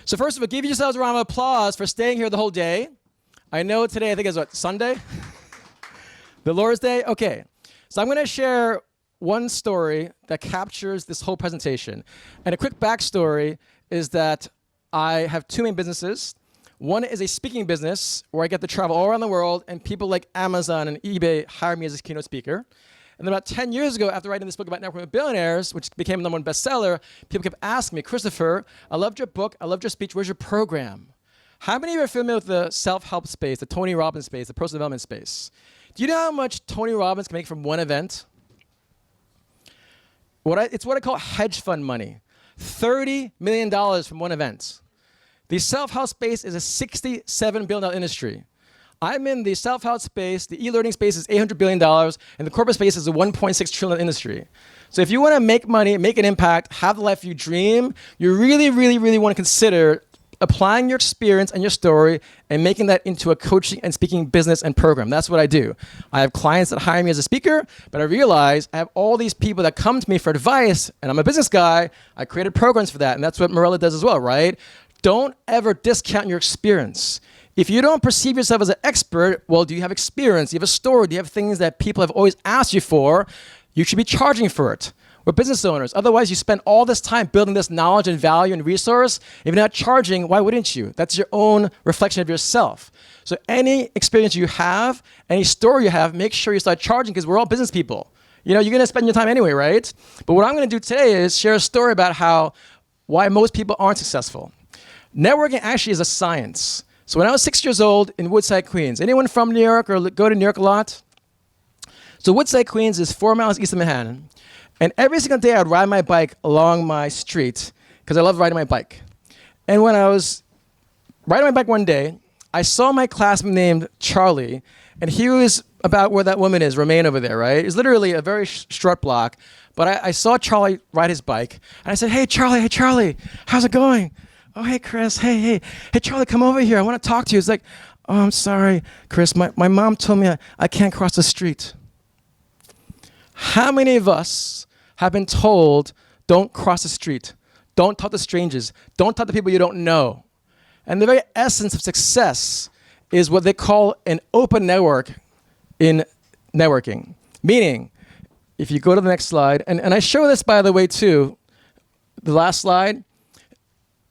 So first of all, give yourselves a round of applause for staying here the whole day. I know today, I think it's what, Sunday? The Lord's Day? Okay. So I'm going to share one story that captures this whole presentation. And a quick backstory is that I have two main businesses. One is a speaking business where I get to travel all around the world, and people like Amazon and eBay hire me as a keynote speaker. And then about 10 years ago, after writing this book about networking with billionaires, which became the #1 bestseller, people kept asking me, Christopher, I loved your book, I loved your speech, where's your program? How many of you are familiar with the self-help space, the Tony Robbins space, the personal development space? Do you know how much Tony Robbins can make from one event? It's what I call hedge fund money. $30 million from one event. The self-help space is a $67 billion industry. I'm in the self-help space, the e-learning space is $800 billion, and the corporate space is a $1.6 trillion industry. So if you want to make money, make an impact, have the life you dream, you really, really, really want to consider applying your experience and your story and making that into a coaching and speaking business and program. That's what I do. I have clients that hire me as a speaker, but I realize I have all these people that come to me for advice, and I'm a business guy. I created programs for that, and that's what Morella does as well, right? Don't ever discount your experience. If you don't perceive yourself as an expert, well, do you have experience? Do you have a story? Do you have things that people have always asked you for? You should be charging for it. We're business owners. Otherwise, you spend all this time building this knowledge and value and resource. If you're not charging, why wouldn't you? That's your own reflection of yourself. So any experience you have, any story you have, make sure you start charging, because we're all business people. You know, you're going to spend your time anyway, right? But what I'm going to do today is share a story about why most people aren't successful. Networking actually is a science. So when I was 6 years old in Woodside, Queens, anyone from New York or go to New York a lot? So Woodside, Queens is 4 miles east of Manhattan. And every single day I'd ride my bike along my street because I love riding my bike. And when I was riding my bike one day, I saw my classmate named Charlie, and he was about where that woman is, Romaine over there, right? It's literally a very short block. But I saw Charlie ride his bike, and I said, hey, Charlie, how's it going? Oh, hey, Chris, hey, Charlie, come over here. I want to talk to you. It's like, oh, I'm sorry, Chris. My mom told me I can't cross the street. How many of us have been told, don't cross the street, don't talk to strangers, don't talk to people you don't know? And the very essence of success is what they call an open network in networking. Meaning, if you go to the next slide, and I show this, by the way, too, the last slide.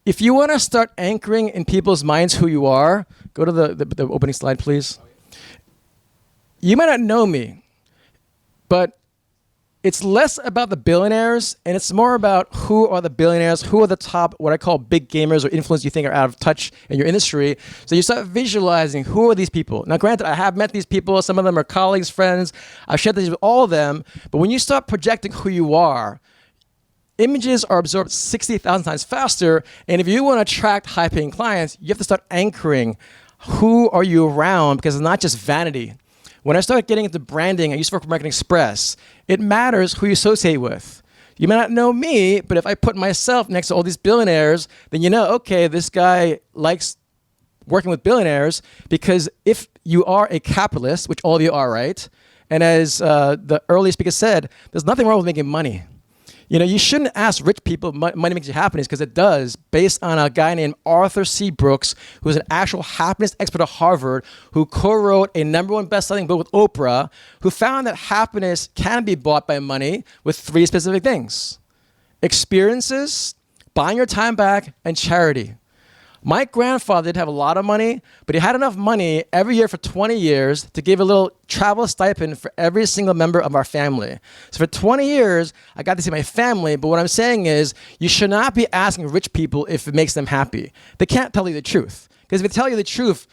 If you want to start anchoring in people's minds who you are, go to the opening slide, please. You might not know me, but it's less about the billionaires, and it's more about who are the billionaires, who are the top, what I call big gamers or influencers you think are out of touch in your industry. So you start visualizing, who are these people? Now, granted, I have met these people. Some of them are colleagues, friends. I've shared this with all of them. But when you start projecting who you are, images are absorbed 60,000 times faster. And if you want to attract high-paying clients, you have to start anchoring who are you around, because it's not just vanity. When I started getting into branding, I used to work for American Express. It matters who you associate with. You may not know me, but if I put myself next to all these billionaires, then you know, okay, this guy likes working with billionaires, because if you are a capitalist, which all of you are, right? And as the earlier speaker said, there's nothing wrong with making money. You know, you shouldn't ask rich people, money makes you happiness, because it does, based on a guy named Arthur C. Brooks, who's an actual happiness expert at Harvard, who co-wrote a #1 best-selling book with Oprah, who found that happiness can be bought by money with 3 specific things: experiences, buying your time back, and charity. My grandfather didn't have a lot of money, but he had enough money every year for 20 years to give a little travel stipend for every single member of our family. So for 20 years, I got to see my family, but what I'm saying is you should not be asking rich people if it makes them happy. They can't tell you the truth. Because if they tell you the truth,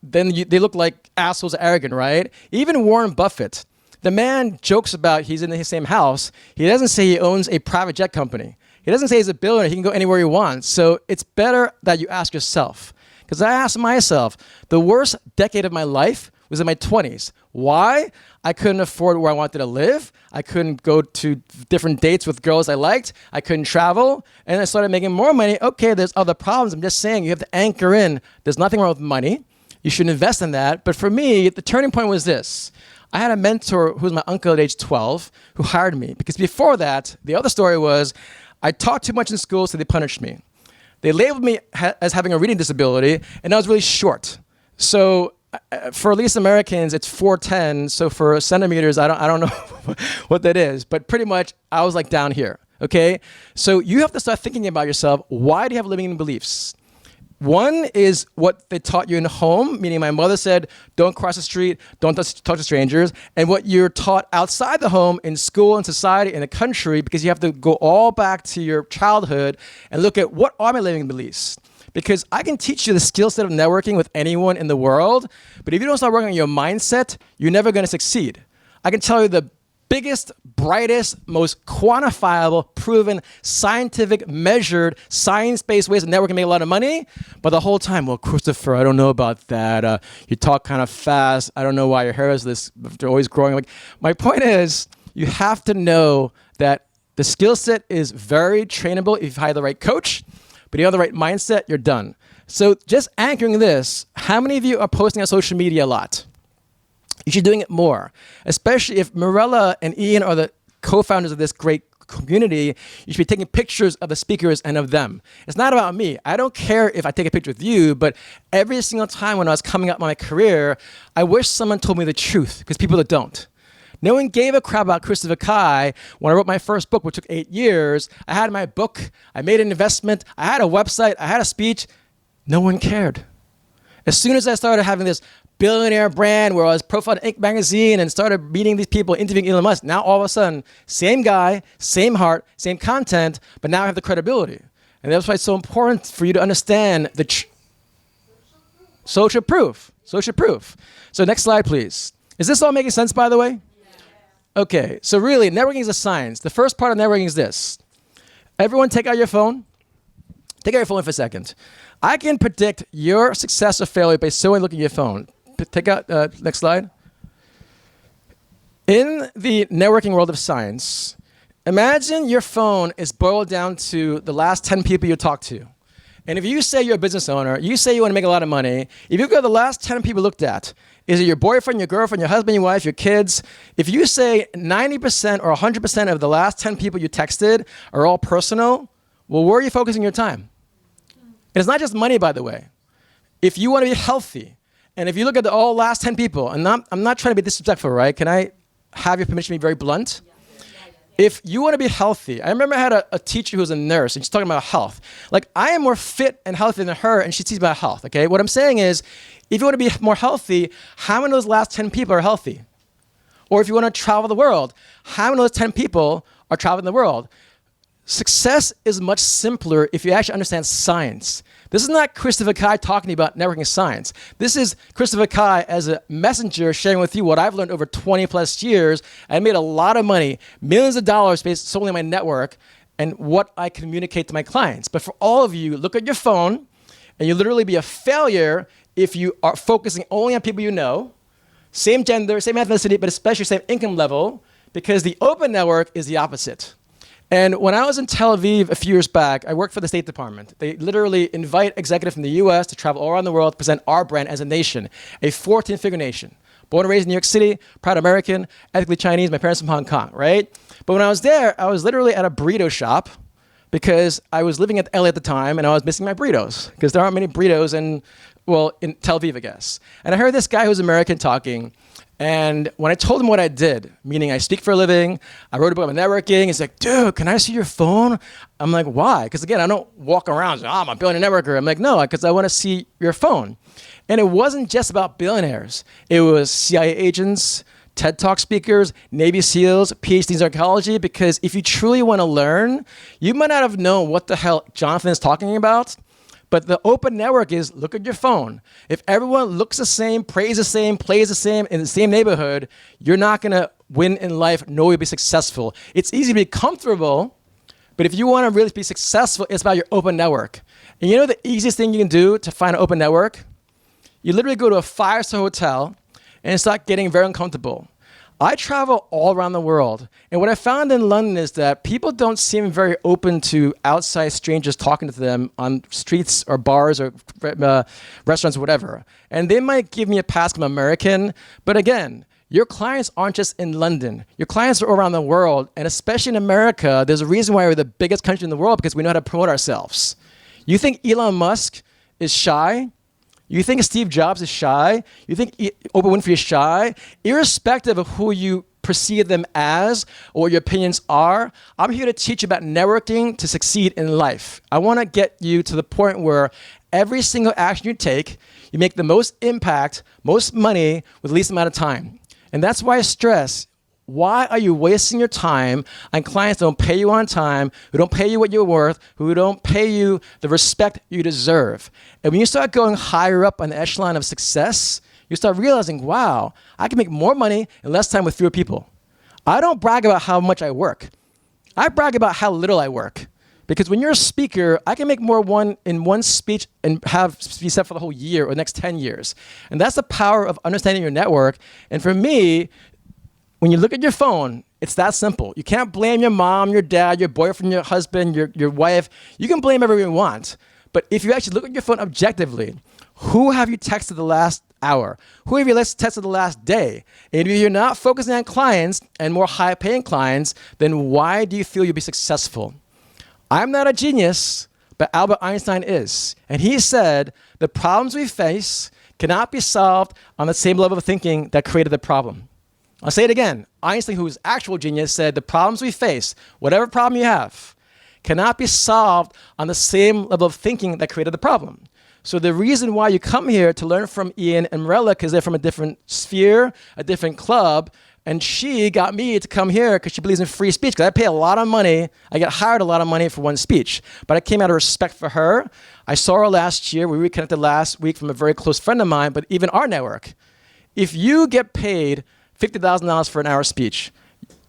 then they look like assholes, arrogant, right? Even Warren Buffett, the man jokes about he's in the same house. He doesn't say he owns a private jet company. He doesn't say he's a billionaire. He can go anywhere he wants. So it's better that you ask yourself. Because I asked myself, the worst decade of my life was in my 20s. Why? I couldn't afford where I wanted to live. I couldn't go to different dates with girls I liked. I couldn't travel. And I started making more money. Okay, there's other problems. I'm just saying you have to anchor in. There's nothing wrong with money. You should invest in that. But for me, the turning point was this. I had a mentor who was my uncle at age 12 who hired me. Because before that, the other story was, I talked too much in school, so they punished me. They labeled me as having a reading disability, and I was really short. So for at least Americans, it's 4'10". So for centimeters, I don't know what that is. But pretty much, I was like down here. Okay? So you have to start thinking about yourself. Why do you have limiting beliefs? One is what they taught you in home, meaning my mother said, don't cross the street, don't talk to strangers, and what you're taught outside the home, in school, in society, in the country, because you have to go all back to your childhood and look at what are my limiting beliefs. Because I can teach you the skill set of networking with anyone in the world, but if you don't start working on your mindset, you're never going to succeed. I can tell you the biggest, brightest, most quantifiable, proven, scientific, measured, science-based ways of networking to make a lot of money. But the whole time, well, Christopher, I don't know about that. You talk kind of fast. I don't know why your hair is this. They're always growing. Like, my point is, you have to know that the skill set is very trainable if you hire the right coach. But if you have the right mindset, you're done. So just anchoring this, how many of you are posting on social media a lot? You should be doing it more, especially if Mirella and Ian are the co-founders of this great community. You should be taking pictures of the speakers and of them. It's not about me. I don't care if I take a picture with you, but every single time when I was coming up my career, I wish someone told me the truth, because people that don't. No one gave a crap about Christopher Kai when I wrote my first book, which took 8 years. I had my book, I made an investment, I had a website, I had a speech. No one cared. As soon as I started having this billionaire brand where I was profiled in Inc. magazine and started meeting these people, interviewing Elon Musk, now all of a sudden, same guy, same heart, same content, but now I have the credibility. And that's why it's so important for you to understand the social proof. Social proof. So next slide, please. Is this all making sense, by the way? Okay, so really, networking is a science. The first part of networking is this. Everyone take out your phone. Take out your phone for a second. I can predict your success or failure by solely looking at your phone. Take out, next slide. In the networking world of science, imagine your phone is boiled down to the last 10 people you talk to. And if you say you're a business owner, you say you want to make a lot of money, if you go to the last 10 people looked at, is it your boyfriend, your girlfriend, your husband, your wife, your kids? If you say 90% or 100% of the last 10 people you texted are all personal, well, where are you focusing your time? And it's not just money, by the way. If you want to be healthy, and if you look at the all last 10 people, and I'm not trying to be disrespectful, right? Can I have your permission to be very blunt? If you want to be healthy, I remember I had a teacher who was a nurse, and she's talking about health. Like, I am more fit and healthy than her, and she teaches about health, okay? What I'm saying is, if you want to be more healthy, how many of those last 10 people are healthy? Or if you want to travel the world, how many of those 10 people are traveling the world? Success is much simpler if you actually understand science. This is not Christopher Kai talking about networking science. This is Christopher Kai as a messenger sharing with you what I've learned over 20 plus years. I made a lot of money, millions of dollars based solely on my network and what I communicate to my clients. But for all of you, look at your phone and you literally be a failure if you are focusing only on people you know, same gender, same ethnicity, but especially same income level, because the open network is the opposite. And when I was in Tel Aviv a few years back, I worked for the State Department. They literally invite executives from the US to travel all around the world to present our brand as a nation, a 14-figure nation. Born and raised in New York City, proud American, ethnically Chinese, my parents from Hong Kong, right? But when I was there, I was literally at a burrito shop because I was living at LA at the time and I was missing my burritos because there aren't many burritos in Tel Aviv, I guess. And I heard this guy who's American talking. And when I told him what I did, meaning I speak for a living, I wrote about my networking, he's like, dude, can I see your phone? I'm like, why? Because again, I don't walk around saying, I'm a billionaire networker. I'm like, no, because I want to see your phone. And it wasn't just about billionaires. It was CIA agents, TED Talk speakers, Navy SEALs, PhDs in archaeology, because if you truly want to learn, you might not have known what the hell Jonathan is talking about. But the open network is, look at your phone. If everyone looks the same, prays the same, plays the same, in the same neighborhood, you're not going to win in life, nor will you be successful. It's easy to be comfortable, but if you want to really be successful, it's about your open network. And you know the easiest thing you can do to find an open network? You literally go to a 5-star hotel and start getting very uncomfortable. I travel all around the world, and what I found in London is that people don't seem very open to outside strangers talking to them on streets or bars or restaurants or whatever. And they might give me a pass because I'm American, but again, your clients aren't just in London. Your clients are around the world, and especially in America, there's a reason why we're the biggest country in the world because we know how to promote ourselves. You think Elon Musk is shy? You think Steve Jobs is shy? You think Oprah Winfrey is shy? Irrespective of who you perceive them as or what your opinions are, I'm here to teach you about networking to succeed in life. I want to get you to the point where every single action you take, you make the most impact, most money with the least amount of time. And that's why I stress, why are you wasting your time on clients who don't pay you on time, who don't pay you what you're worth, who don't pay you the respect you deserve? And when you start going higher up on the echelon of success, you start realizing, wow, I can make more money in less time with fewer people. I don't brag about how much I work. I brag about how little I work. Because when you're a speaker, I can make more in one speech and have be set for the whole year or the next 10 years. And that's the power of understanding your network. And for me, when you look at your phone, it's that simple. You can't blame your mom, your dad, your boyfriend, your husband, your wife. You can blame everyone you want. But if you actually look at your phone objectively, who have you texted the last hour? Who have you texted the last day? And if you're not focusing on clients and more high-paying clients, then why do you feel you'll be successful? I'm not a genius, but Albert Einstein is. And he said, the problems we face cannot be solved on the same level of thinking that created the problem. I'll say it again. Einstein, who's actual genius, said the problems we face, whatever problem you have, cannot be solved on the same level of thinking that created the problem. So the reason why you come here to learn from Ian and Mirella, because they're from a different sphere, a different club, and she got me to come here because she believes in free speech, because I pay a lot of money. I get hired a lot of money for one speech. But I came out of respect for her. I saw her last year. We reconnected last week from a very close friend of mine, but even our network. If you get paid $50,000 for an hour speech,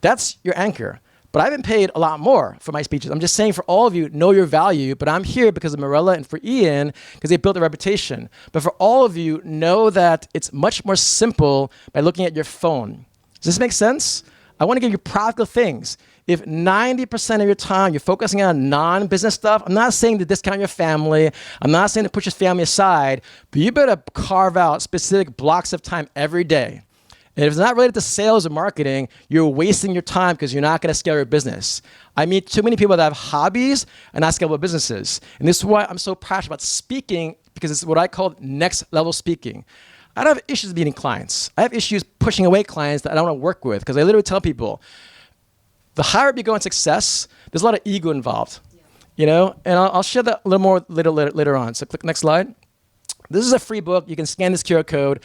that's your anchor. But I've been paid a lot more for my speeches. I'm just saying for all of you, know your value, but I'm here because of Mirella and for Ian, because they built a reputation. But for all of you, know that it's much more simple by looking at your phone. Does this make sense? I want to give you practical things. If 90% of your time you're focusing on non-business stuff, I'm not saying to discount your family. I'm not saying to push your family aside, but you better carve out specific blocks of time every day. And if it's not related to sales or marketing, you're wasting your time because you're not going to scale your business. I meet too many people that have hobbies and not scalable businesses. And this is why I'm so passionate about speaking, because it's what I call next level speaking. I don't have issues meeting clients. I have issues pushing away clients that I don't want to work with, because I literally tell people, the higher up you go in success, there's a lot of ego involved. Yeah. You know, and I'll share that a little more later on. So click next slide. This is a free book. You can scan this QR code.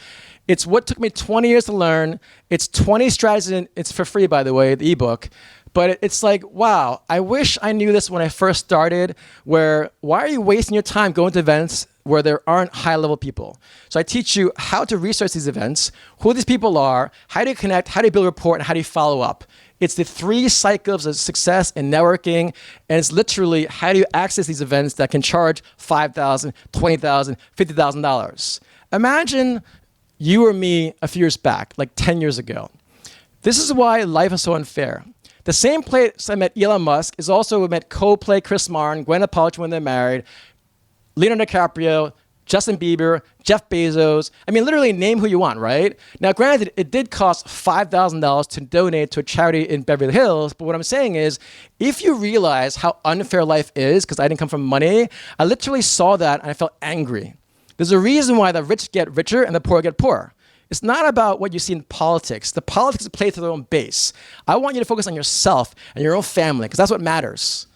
It's what took me 20 years to learn. It's 20 strategies, and it's for free, by the way, the ebook. But it's like, wow, I wish I knew this when I first started, why are you wasting your time going to events where there aren't high-level people? So I teach you how to research these events, who these people are, how do you connect, how do you build a rapport, and how do you follow up. It's the 3 cycles of success and networking, and it's literally how do you access these events that can charge $5,000, $20,000, $50,000. Imagine you or me a few years back, like 10 years ago. This is why life is so unfair. The same place I met Elon Musk is also where I met Coldplay, Chris Martin, Gwyneth Paltrow when they're married, Leonardo DiCaprio, Justin Bieber, Jeff Bezos. I mean, literally name who you want, right? Now, granted, it did cost $5,000 to donate to a charity in Beverly Hills, but what I'm saying is, if you realize how unfair life is, because I didn't come from money, I literally saw that and I felt angry. There's a reason why the rich get richer and the poor get poorer. It's not about what you see in politics. The politics play to their own base. I want you to focus on yourself and your own family, because that's what matters.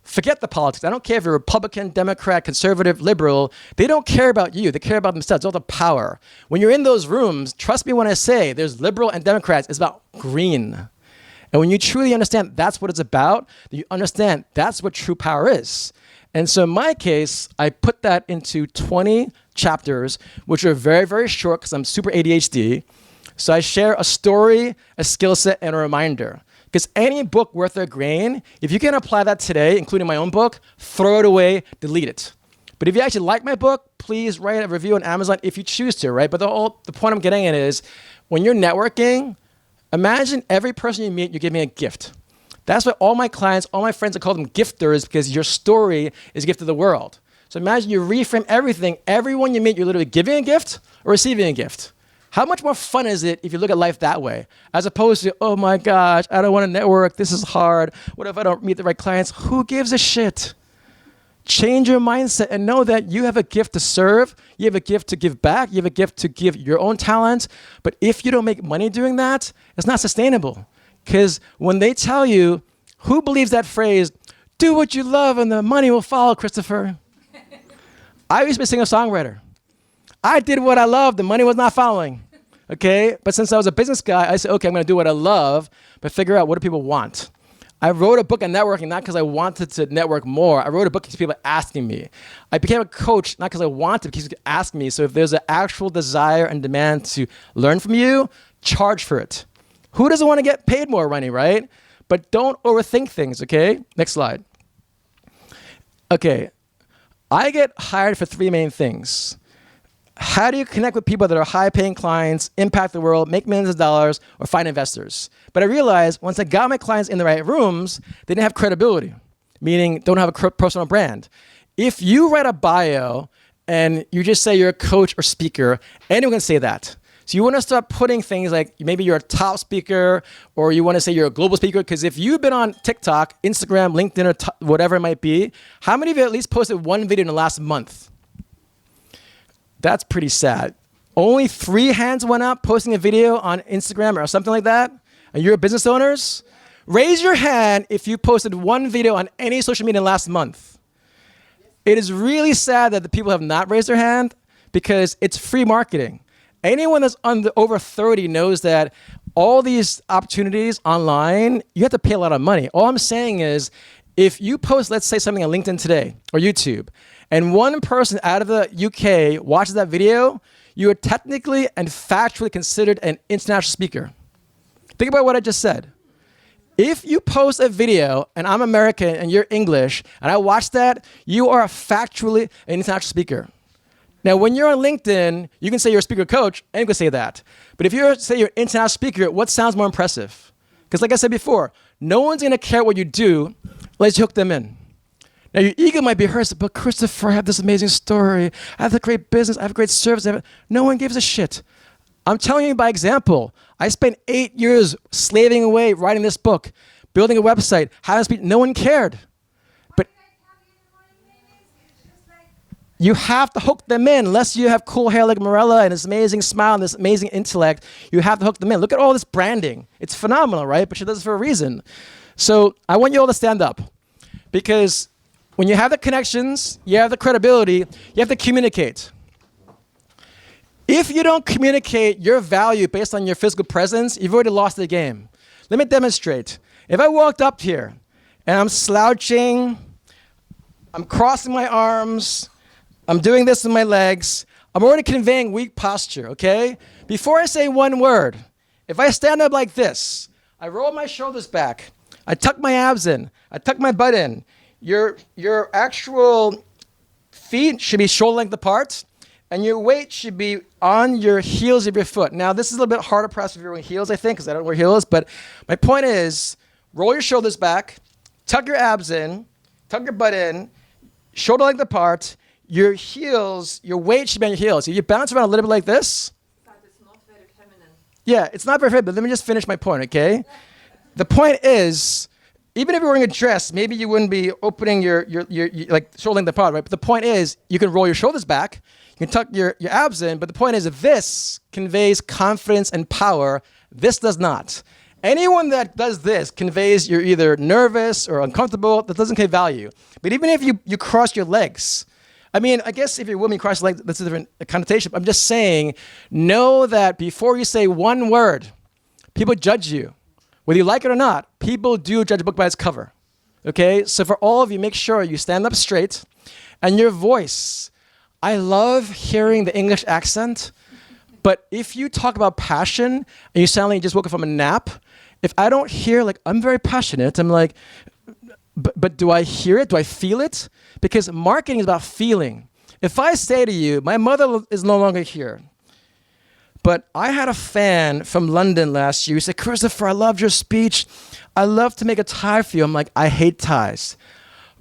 Forget the politics. I don't care if you're Republican, Democrat, conservative, liberal. They don't care about you. They care about themselves. It's all the power. When you're in those rooms, trust me when I say there's liberal and Democrats, it's about green. And when you truly understand that's what it's about, you understand that's what true power is. And so in my case, I put that into 20 chapters, which are very, very short because I'm super ADHD. So I share a story, a skill set, and a reminder. Because any book worth a grain, if you can apply that today, including my own book, throw it away, delete it. But if you actually like my book, please write a review on Amazon if you choose to, right? But the point I'm getting at is, when you're networking, imagine every person you meet, you're giving a gift. That's why all my clients, all my friends, I call them gifters, because your story is a gift to the world. So imagine you reframe everything. Everyone you meet, you're literally giving a gift or receiving a gift. How much more fun is it if you look at life that way, as opposed to, oh my gosh, I don't want to network, this is hard, what if I don't meet the right clients? Who gives a shit? Change your mindset and know that you have a gift to serve. You have a gift to give back. You have a gift to give your own talent. But if you don't make money doing that, it's not sustainable. Because when they tell you, who believes that phrase, do what you love and the money will follow, Christopher? I used to be a singer-songwriter. I did what I loved. The money was not following. Okay? But since I was a business guy, I said, okay, I'm going to do what I love, but figure out what do people want. I wrote a book on networking, not because I wanted to network more. I wrote a book because people were asking me. I became a coach, not because I wanted, because people ask me. So if there's an actual desire and demand to learn from you, charge for it. Who doesn't want to get paid more money, right? But don't overthink things, okay? Next slide. Okay, I get hired for 3 main things. How do you connect with people that are high-paying clients, impact the world, make millions of dollars, or find investors? But I realized once I got my clients in the right rooms, they didn't have credibility, meaning don't have a personal brand. If you write a bio and you just say you're a coach or speaker, anyone can say that. So you want to start putting things like maybe you're a top speaker, or you want to say you're a global speaker, because if you've been on TikTok, Instagram, LinkedIn, or whatever it might be, how many of you at least posted one video in the last month? That's pretty sad. Only 3 hands went up posting a video on Instagram or something like that, and you're business owners? Raise your hand if you posted one video on any social media in the last month. It is really sad that the people have not raised their hand because it's free marketing. Anyone that's over 30 knows that all these opportunities online, you have to pay a lot of money. All I'm saying is, if you post, let's say something on LinkedIn today or YouTube, and one person out of the UK watches that video, you are technically and factually considered an international speaker. Think about what I just said. If you post a video and I'm American and you're English and I watch that, you are factually an international speaker. Now, when you're on LinkedIn, you can say you're a speaker coach, and you can say that. But if you say you're an international speaker, what sounds more impressive? Because like I said before, no one's going to care what you do unless you hook them in. Now, your ego might be hurt, but Christopher, I have this amazing story. I have a great business. I have a great service. No one gives a shit. I'm telling you by example. I spent 8 years slaving away, writing this book, building a website, having a speech. No one cared. But you have to hook them in. Unless you have cool hair like Morella and this amazing smile and this amazing intellect, you have to hook them in. Look at all this branding. It's phenomenal, right? But she does it for a reason. So I want you all to stand up, because when you have the connections, you have the credibility, you have to communicate. If you don't communicate your value based on your physical presence, you've already lost the game. Let me demonstrate. If I walked up here and I'm slouching, I'm crossing my arms, I'm doing this with my legs, I'm already conveying weak posture, okay? Before I say one word, if I stand up like this, I roll my shoulders back, I tuck my abs in, I tuck my butt in, your actual feet should be shoulder length apart, and your weight should be on your heels of your foot. Now, this is a little bit harder press if you're wearing heels, I think, because I don't wear heels, but my point is, roll your shoulders back, tuck your abs in, tuck your butt in, shoulder length apart, your heels, your weight should be on your heels. If you bounce around a little bit like this. But it's not very feminine. Yeah, it's not very feminine, but let me just finish my point, okay? The point is, even if you're wearing a dress, maybe you wouldn't be opening your like shoulder length apart, right? But the point is, you can roll your shoulders back, you can tuck your abs in, but the point is, this conveys confidence and power. This does not. Anyone that does this conveys you're either nervous or uncomfortable. That doesn't convey value. But even if you cross your legs, I mean, I guess if you're a woman, cross your legs, that's a different connotation. I'm just saying, know that before you say one word, people judge you. Whether you like it or not, people do judge a book by its cover, okay? So for all of you, make sure you stand up straight, and your voice. I love hearing the English accent, but if you talk about passion, and you sound like you just woke up from a nap, if I don't hear, like, I'm very passionate, I'm like, but do I hear it? Do I feel it? Because marketing is about feeling. If I say to you, my mother is no longer here, but I had a fan from London last year. He said, Christopher, I loved your speech. I love to make a tie for you. I'm like, I hate ties.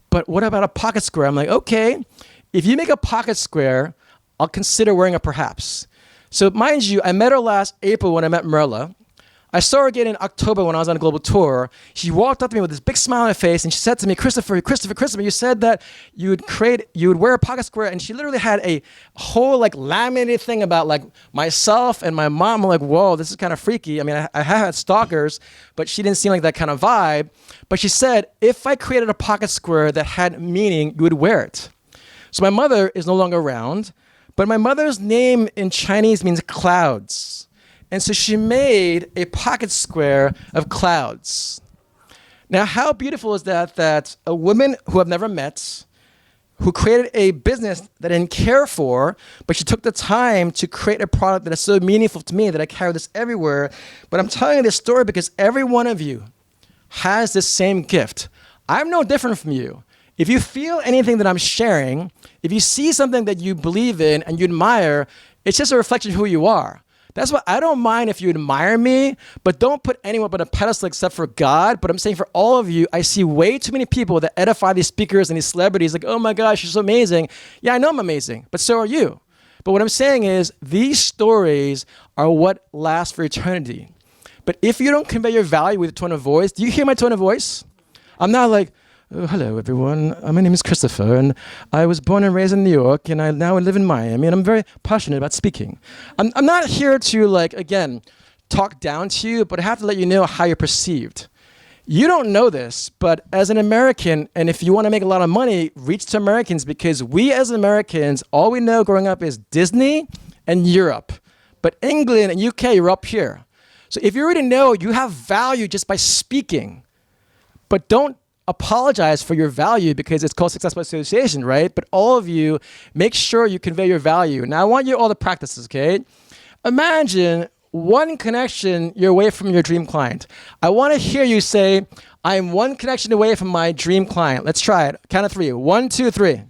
But what about a pocket square? I'm like, okay, if you make a pocket square, I'll consider wearing it perhaps. So mind you, I met her last April when I met Marilla. I saw her again in October when I was on a global tour. She walked up to me with this big smile on her face, and she said to me, Christopher, you said that you would wear a pocket square, and she literally had a whole like laminated thing about like myself and my mom. I'm like, whoa, this is kind of freaky. I mean, I have had stalkers, but she didn't seem like that kind of vibe. But she said, if I created a pocket square that had meaning, you would wear it. So my mother is no longer around, but my mother's name in Chinese means clouds. And so she made a pocket square of clouds. Now, how beautiful is that a woman who I've never met, who created a business that I didn't care for, but she took the time to create a product that is so meaningful to me that I carry this everywhere. But I'm telling you this story because every one of you has this same gift. I'm no different from you. If you feel anything that I'm sharing, if you see something that you believe in and you admire, it's just a reflection of who you are. That's why I don't mind if you admire me, but don't put anyone but a pedestal except for God. But I'm saying for all of you, I see way too many people that edify these speakers and these celebrities like, oh my gosh, you're so amazing. Yeah, I know I'm amazing, but so are you. But what I'm saying is these stories are what lasts for eternity. But if you don't convey your value with a tone of voice, do you hear my tone of voice? I'm not like, oh, hello, everyone. My name is Christopher, and I was born and raised in New York, and I now live in Miami, and I'm very passionate about speaking. I'm not here to, like, again, talk down to you, but I have to let you know how you're perceived. You don't know this, but as an American, and if you want to make a lot of money, reach to Americans, because we as Americans, all we know growing up is Disney and Europe. But England and UK, you're up here. So if you already know you have value just by speaking, but don't apologize for your value because it's called success by association, right? But all of you, make sure you convey your value. Now, I want you all to practice this, okay? Imagine one connection you're away from your dream client. I want to hear you say, I'm one connection away from my dream client. Let's try it. Count of three. 1, 2, 3.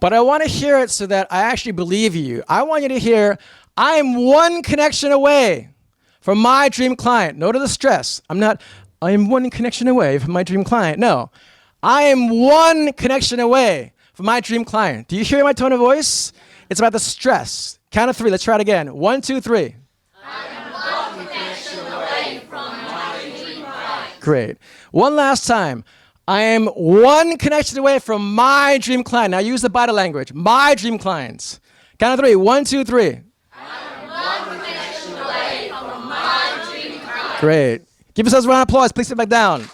But I want to hear it so that I actually believe you. I want you to hear, I'm one connection away from my dream client. Note the stress. I am one connection away from my dream client. No, I am one connection away from my dream client. Do you hear my tone of voice? It's about the stress. Count of three. Let's try it again. 1, 2, 3. I am one connection away from my dream client. Great. One last time. I am one connection away from my dream client. Now use the body language. My dream clients. Count of three. 1, 2, 3. Great. Give yourselves a round of applause. Please sit back down.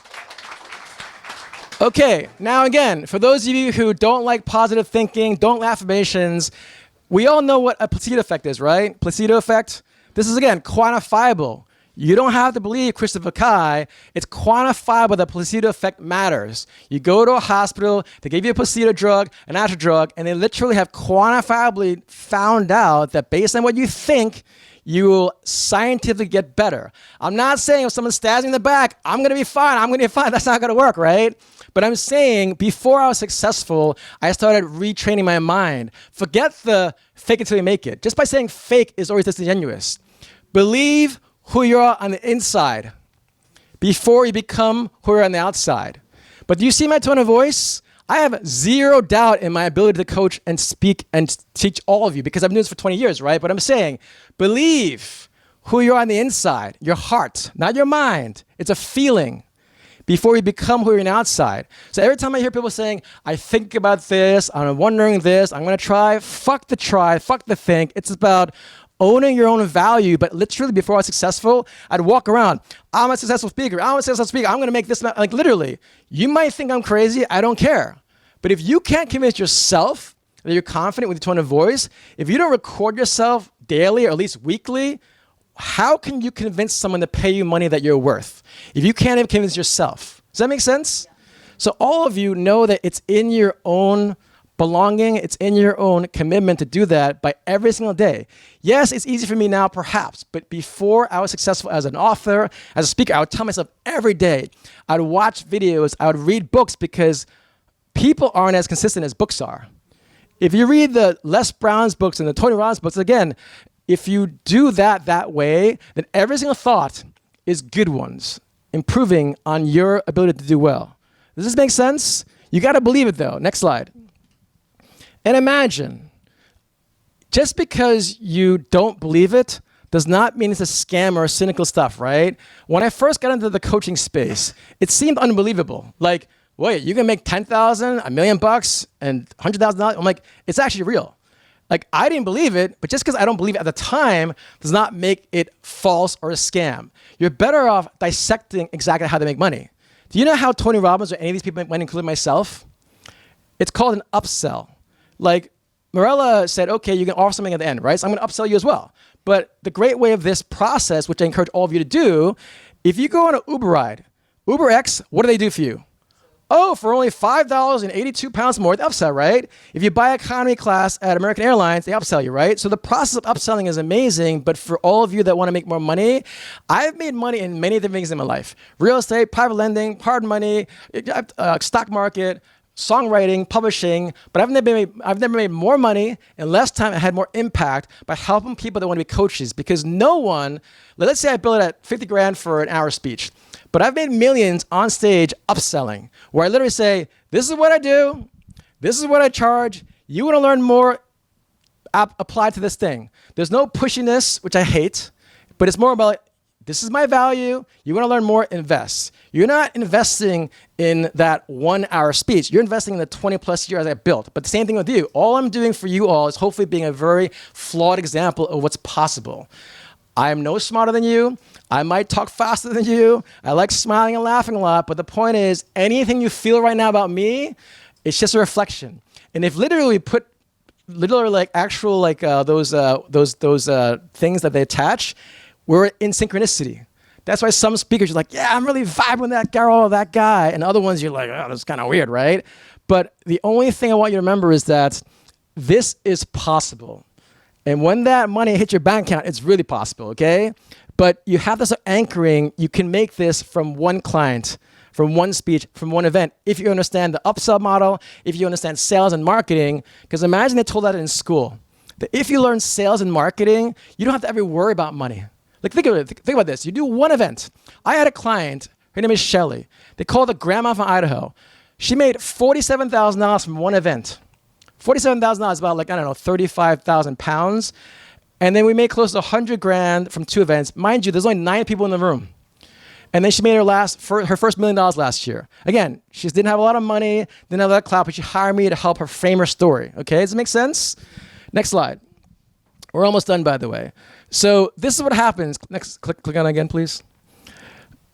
Okay, now again, for those of you who don't like positive thinking, don't like affirmations, we all know what a placebo effect is, right? Placebo effect. This is, again, quantifiable. You don't have to believe Christopher Kai. It's quantifiable that placebo effect matters. You go to a hospital, they give you a placebo drug, an natural drug, and they literally have quantifiably found out that based on what you think, you will scientifically get better. I'm not saying if someone stabs me in the back, I'm going to be fine. I'm going to be fine. That's not going to work, right? But I'm saying before I was successful, I started retraining my mind. Forget the fake it till you make it. Just by saying fake is always disingenuous. Believe who you are on the inside before you become who you are on the outside. But do you see my tone of voice? I have zero doubt in my ability to coach and speak and teach all of you because I've been doing this for 20 years, right? But I'm saying, believe who you are on the inside, your heart, not your mind. It's a feeling before you become who you're on the outside. So every time I hear people saying, I think about this, I'm wondering this, I'm going to try, fuck the think. It's about owning your own value, but literally before I was successful, I'd walk around, I'm a successful speaker, I'm going to make this, like literally, you might think I'm crazy, I don't care. But if you can't convince yourself that you're confident with your tone of voice, if you don't record yourself daily or at least weekly, how can you convince someone to pay you money that you're worth? If you can't even convince yourself. Does that make sense? Yeah. So all of you know that it's in your own belonging, it's in your own commitment to do that by every single day. Yes, it's easy for me now, perhaps, but before I was successful as an author, as a speaker, I would tell myself every day, I'd watch videos, I would read books because people aren't as consistent as books are. If you read the Les Brown's books and the Tony Robbins books, again, if you do that way, then every single thought is good ones, improving on your ability to do well. Does this make sense? You got to believe it, though. Next slide. And imagine Just because you don't believe it does not mean it's a scam or cynical stuff, right? When I first got into the coaching space, it seemed unbelievable. Like, wait, you can make 10,000, $1 million, and $100,000? I'm like, it's actually real. Like, I didn't believe it, but just because I don't believe it at the time does not make it false or a scam. You're better off dissecting exactly how they make money. Do you know how Tony Robbins or any of these people make money, including myself? It's called an upsell. Like, Morella said, okay, you can offer something at the end, right? So I'm going to upsell you as well. But the great way of this process, which I encourage all of you to do, if you go on an Uber ride, UberX, what do they do for you? Oh, for only $5.82 more, they upsell, right? If you buy economy class at American Airlines, they upsell you, right? So the process of upselling is amazing, but for all of you that want to make more money, I've made money in many different things in my life. Real estate, private lending, hard money, stock market, songwriting, publishing, but I've never made more money in less time and had more impact by helping people that want to be coaches, because no one, let's say I bill it at 50 grand for an hour speech, but I've made millions on stage upselling, where I literally say, this is what I do, this is what I charge, you want to learn more, apply to this thing. There's no pushiness, which I hate, but it's more about, this is my value, you want to learn more, invest. You're not investing in that 1 hour speech, you're investing in the 20 plus years I built. But the same thing with you. All I'm doing for you all is hopefully being a very flawed example of what's possible. I am no smarter than you. I might talk faster than you. I like smiling and laughing a lot. But the point is, anything you feel right now about me, it's just a reflection. And if literally we put like actual like those things that they attach, we're in synchronicity. That's why some speakers are like, yeah, I'm really vibing with that girl or that guy. And other ones you're like, oh, that's kind of weird, right? But the only thing I want you to remember is that this is possible. And when that money hits your bank account, it's really possible, okay? But you have this anchoring. You can make this from one client, from one speech, from one event, if you understand the upsell model, if you understand sales and marketing. Because imagine they told that in school, that if you learn sales and marketing, you don't have to ever worry about money. Like, think of it. Think about this. You do one event. I had a client. Her name is Shelly. They call her Grandma from Idaho. She made $47,000 from one event. $47,000 is about, like, I don't know, 35,000 pounds. And then we made close to 100 grand from 2 events. Mind you, there's only 9 people in the room. And then she made her first $1 million last year. Again, she didn't have a lot of money, didn't have a lot of clout, but she hired me to help her frame her story. Okay, does it make sense? Next slide. We're almost done, by the way. So this is what happens. Next, click on it again, please.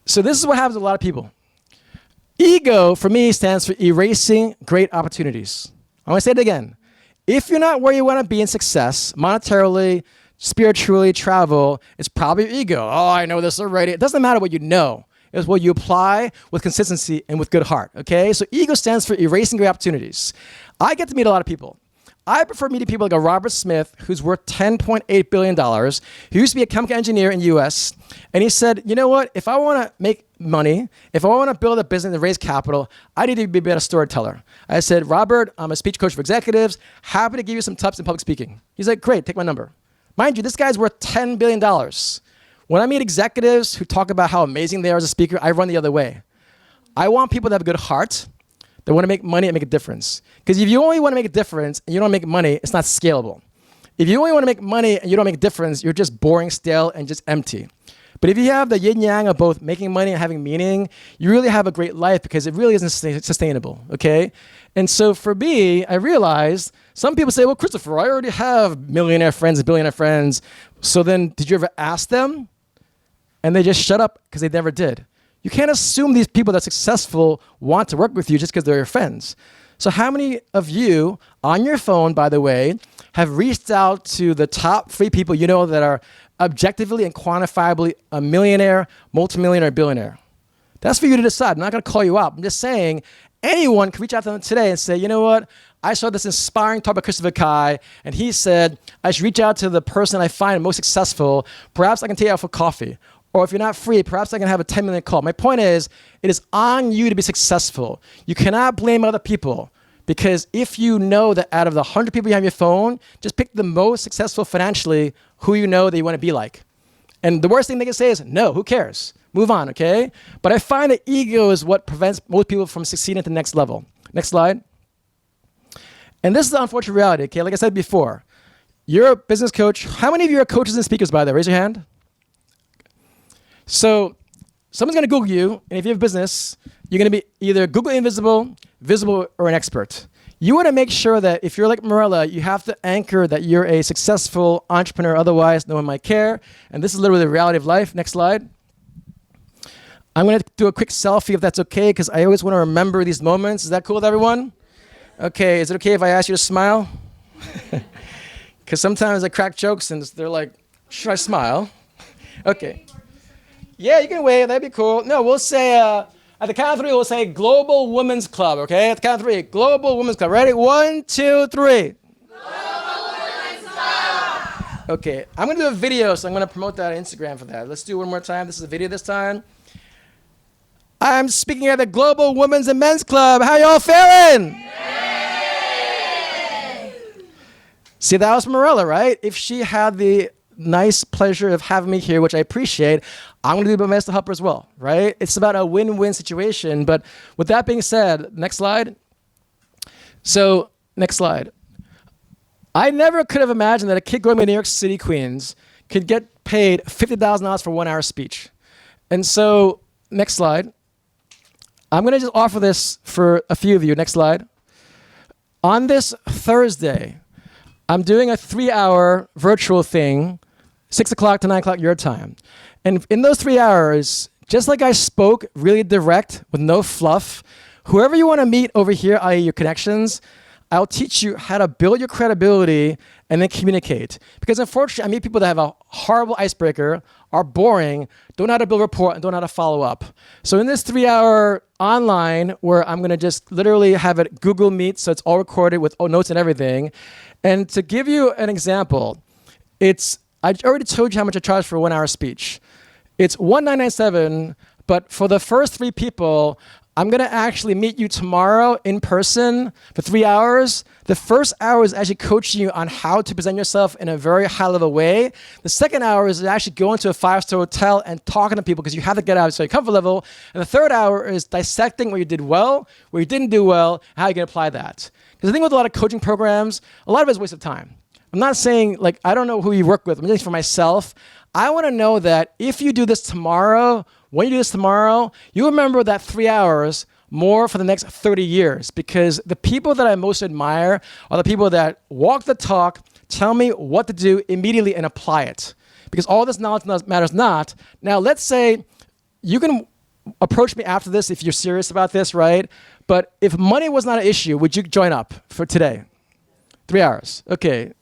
So this is what happens to a lot of people. Ego, for me, stands for erasing great opportunities. I'm going to say it again. If you're not where you want to be in success, monetarily, spiritually, travel, it's probably your ego. Oh, I know this already. It doesn't matter what you know. It's what you apply with consistency and with good heart, okay? So ego stands for erasing great opportunities. I get to meet a lot of people. I prefer meeting people like a Robert Smith, who's worth $10.8 billion, who used to be a chemical engineer in the US. And he said, you know what? If I want to make money, if I want to build a business and raise capital, I need to be a better storyteller. I said, Robert, I'm a speech coach for executives. Happy to give you some tips in public speaking. He's like, great, take my number. Mind you, this guy's worth $10 billion. When I meet executives who talk about how amazing they are as a speaker, I run the other way. I want people that have a good heart, that want to make money and make a difference. Because if you only want to make a difference and you don't make money, it's not scalable. If you only want to make money and you don't make a difference, you're just boring, stale, and just empty. But if you have the yin yang of both making money and having meaning, you really have a great life, because it really isn't sustainable, okay? And so for me, I realized some people say, well, Christopher, I already have millionaire friends and billionaire friends. So then did you ever ask them? And they just shut up because they never did. You can't assume these people that are successful want to work with you just because they're your friends. So how many of you on your phone, by the way, have reached out to the top 3 people you know that are objectively and quantifiably a millionaire, multimillionaire, billionaire? That's for you to decide. I'm not going to call you out. I'm just saying anyone can reach out to them today and say, you know what? I saw this inspiring talk by Christopher Kai, and he said I should reach out to the person I find most successful. Perhaps I can take you out for coffee. Or if you're not free, perhaps I can have a 10-minute call. My point is, it is on you to be successful. You cannot blame other people, because if you know that out of the 100 people you have on your phone, just pick the most successful financially who you know that you want to be like. And the worst thing they can say is, no, who cares? Move on, okay? But I find that ego is what prevents most people from succeeding at the next level. Next slide. And this is the unfortunate reality, okay? Like I said before, You're a business coach. How many of you are coaches and speakers, by the way? Raise your hand. So someone's going to Google you, and if you have business, you're going to be either Google Invisible, Visible, or an expert. You want to make sure that if you're like Morella, you have to anchor that you're a successful entrepreneur, otherwise no one might care. And this is literally the reality of life. Next slide. I'm going to do a quick selfie if that's okay, because I always want to remember these moments. Is that cool with everyone? Okay, is it okay if I ask you to smile? Because sometimes I crack jokes and they're like, should I smile? Okay. Yeah, you can wave. That'd be cool. No, we'll say, at the count of 3, we'll say Global Women's Club, okay? At the count of 3, Global Women's Club. Ready? 1, 2, 3. Global Women's Club. Okay, I'm going to do a video, so I'm going to promote that on Instagram for that. Let's do it one more time. This is a video this time. I'm speaking at the Global Women's and Men's Club. How y'all feeling? Yay! See, that was Morella, right? If she had the nice pleasure of having me here, which I appreciate, I'm going to do my best to help her as well, right? It's about a win-win situation. But with that being said, next slide. So, next slide. I never could have imagined that a kid going to New York City, Queens, could get paid $50,000 for 1 hour speech. And so, next slide. I'm going to just offer this for a few of you. Next slide. On this Thursday, I'm doing a 3-hour virtual thing, 6 o'clock to 9 o'clock your time. And in those 3 hours, just like I spoke, really direct, with no fluff, whoever you want to meet over here, i.e. your connections, I'll teach you how to build your credibility and then communicate. Because unfortunately, I meet people that have a horrible icebreaker, are boring, don't know how to build rapport, and don't know how to follow up. So in this 3-hour online, where I'm going to just literally have it Google Meet, so it's all recorded with notes and everything. And to give you an example, I already told you how much I charge for a 1-hour speech. It's $1,997, but for the first 3 people, I'm going to actually meet you tomorrow in person for 3 hours. The first hour is actually coaching you on how to present yourself in a very high-level way. The second hour is actually going to a 5-star hotel and talking to people, because you have to get out of your comfort level. And the third hour is dissecting what you did well, what you didn't do well, and how you can apply that. Because the thing with a lot of coaching programs, a lot of it is a waste of time. I'm not saying, like, I don't know who you work with. I'm saying for myself, I want to know that if you do this tomorrow, when you do this tomorrow, you remember that 3 hours more for the next 30 years. Because the people that I most admire are the people that walk the talk, tell me what to do immediately, and apply it. Because all this knowledge matters not. Now, let's say you can approach me after this if you're serious about this, right? But if money was not an issue, would you join up for today? 3 hours. Okay.